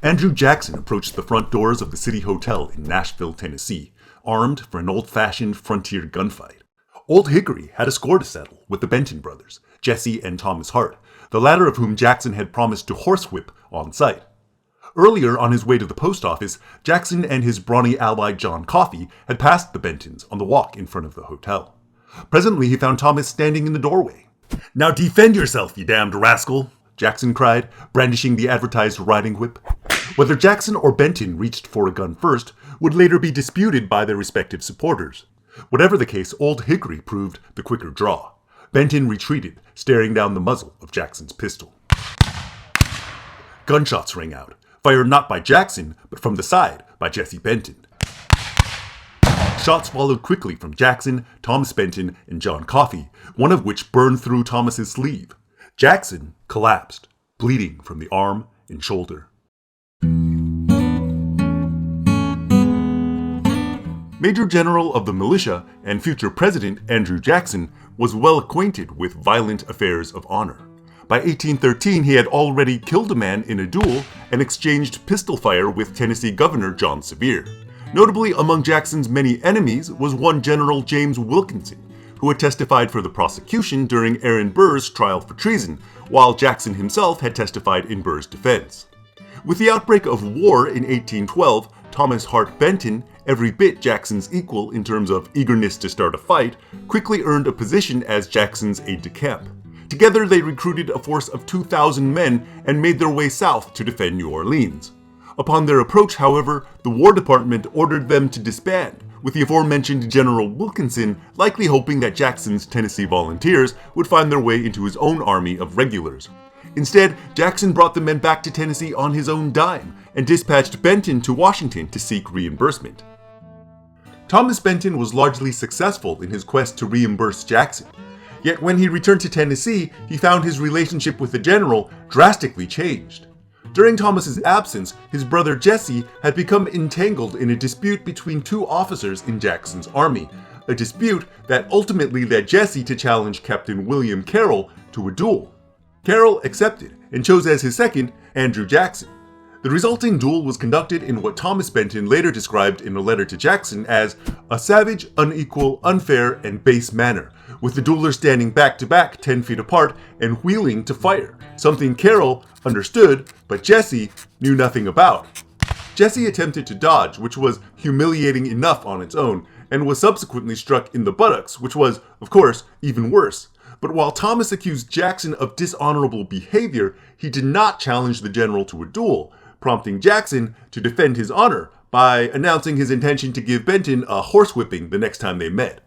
Andrew Jackson approached the front doors of the City Hotel in Nashville, Tennessee, armed for an old-fashioned frontier gunfight. Old Hickory had a score to settle with the Benton brothers, Jesse and Thomas Hart, the latter of whom Jackson had promised to horsewhip on sight. Earlier, on his way to the post office, Jackson and his brawny ally John Coffey had passed the Bentons on the walk in front of the hotel. Presently, he found Thomas standing in the doorway. "Now defend yourself, you damned rascal!" Jackson cried, brandishing the advertised riding whip. Whether Jackson or Benton reached for a gun first would later be disputed by their respective supporters. Whatever the case, Old Hickory proved the quicker draw. Benton retreated, staring down the muzzle of Jackson's pistol. Gunshots rang out, fired not by Jackson, but from the side by Jesse Benton. Shots followed quickly from Jackson, Thomas Benton, and John Coffey, one of which burned through Thomas's sleeve. Jackson collapsed, bleeding from the arm and shoulder. Major General of the Militia and future President Andrew Jackson was well acquainted with violent affairs of honor. By 1813, he had already killed a man in a duel and exchanged pistol fire with Tennessee Governor John Sevier. Notably among Jackson's many enemies was one General James Wilkinson, who had testified for the prosecution during Aaron Burr's trial for treason, while Jackson himself had testified in Burr's defense. With the outbreak of war in 1812, Thomas Hart Benton, every bit Jackson's equal in terms of eagerness to start a fight, quickly earned a position as Jackson's aide-de-camp. Together they recruited a force of 2,000 men and made their way south to defend New Orleans. Upon their approach, however, the War Department ordered them to disband, with the aforementioned General Wilkinson likely hoping that Jackson's Tennessee volunteers would find their way into his own army of regulars. Instead, Jackson brought the men back to Tennessee on his own dime and dispatched Benton to Washington to seek reimbursement. Thomas Benton was largely successful in his quest to reimburse Jackson. Yet when he returned to Tennessee, he found his relationship with the general drastically changed. During Thomas's absence, his brother Jesse had become entangled in a dispute between two officers in Jackson's army, a dispute that ultimately led Jesse to challenge Captain William Carroll to a duel. Carroll accepted and chose as his second Andrew Jackson. The resulting duel was conducted in what Thomas Benton later described in a letter to Jackson as a savage, unequal, unfair, and base manner, with the duelers standing back to back 10 feet apart and wheeling to fire, something Carroll understood but Jesse knew nothing about. Jesse attempted to dodge, which was humiliating enough on its own, and was subsequently struck in the buttocks, which was, of course, even worse. But while Thomas accused Jackson of dishonorable behavior, he did not challenge the general to a duel, prompting Jackson to defend his honor by announcing his intention to give Benton a horsewhipping the next time they met.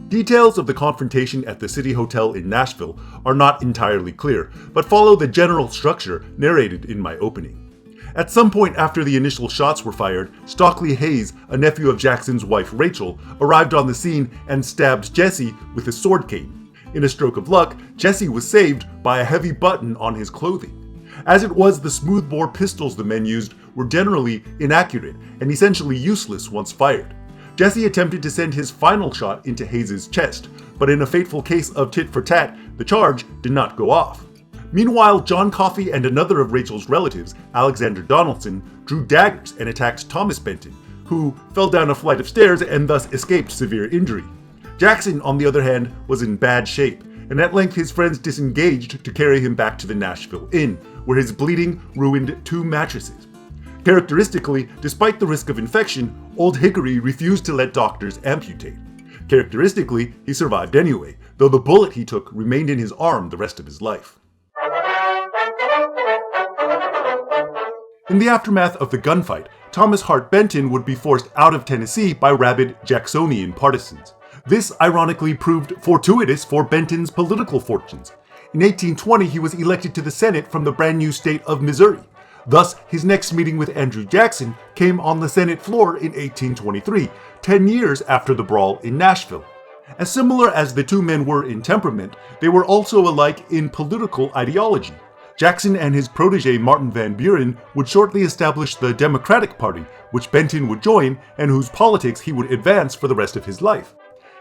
Details of the confrontation at the City Hotel in Nashville are not entirely clear, but follow the general structure narrated in my opening. At some point after the initial shots were fired, Stockley Hayes, a nephew of Jackson's wife Rachel, arrived on the scene and stabbed Jesse with a sword cane. In a stroke of luck, Jesse was saved by a heavy button on his clothing. As it was, the smoothbore pistols the men used were generally inaccurate and essentially useless once fired. Jesse attempted to send his final shot into Hayes' chest, but in a fateful case of tit for tat, the charge did not go off. Meanwhile, John Coffey and another of Rachel's relatives, Alexander Donelson, drew daggers and attacked Thomas Benton, who fell down a flight of stairs and thus escaped severe injury. Jackson, on the other hand, was in bad shape, and at length his friends disengaged to carry him back to the Nashville Inn, where his bleeding ruined 2 mattresses. Characteristically, despite the risk of infection, Old Hickory refused to let doctors amputate. Characteristically, he survived anyway, though the bullet he took remained in his arm the rest of his life. In the aftermath of the gunfight, Thomas Hart Benton would be forced out of Tennessee by rabid Jacksonian partisans. This ironically proved fortuitous for Benton's political fortunes. In 1820, he was elected to the Senate from the brand new state of Missouri. Thus, his next meeting with Andrew Jackson came on the Senate floor in 1823, 10 years after the brawl in Nashville. As similar as the two men were in temperament, they were also alike in political ideology. Jackson and his protege Martin Van Buren would shortly establish the Democratic Party, which Benton would join and whose politics he would advance for the rest of his life.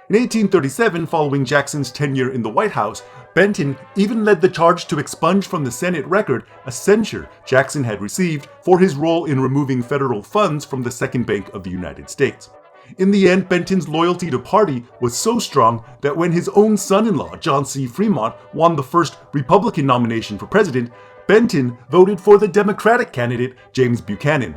In 1837, following Jackson's tenure in the White House, Benton even led the charge to expunge from the Senate record a censure Jackson had received for his role in removing federal funds from the Second Bank of the United States. In the end, Benton's loyalty to party was so strong that when his own son-in-law, John C. Fremont, won the first Republican nomination for president, Benton voted for the Democratic candidate, James Buchanan.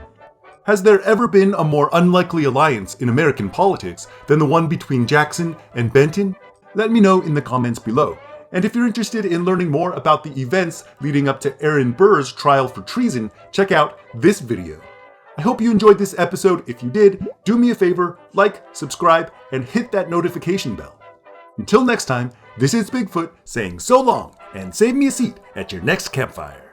Has there ever been a more unlikely alliance in American politics than the one between Jackson and Benton? Let me know in the comments below. And if you're interested in learning more about the events leading up to Aaron Burr's trial for treason, check out this video. I hope you enjoyed this episode. If you did, do me a favor, like, subscribe, and hit that notification bell. Until next time, this is Bigfoot saying so long and save me a seat at your next campfire.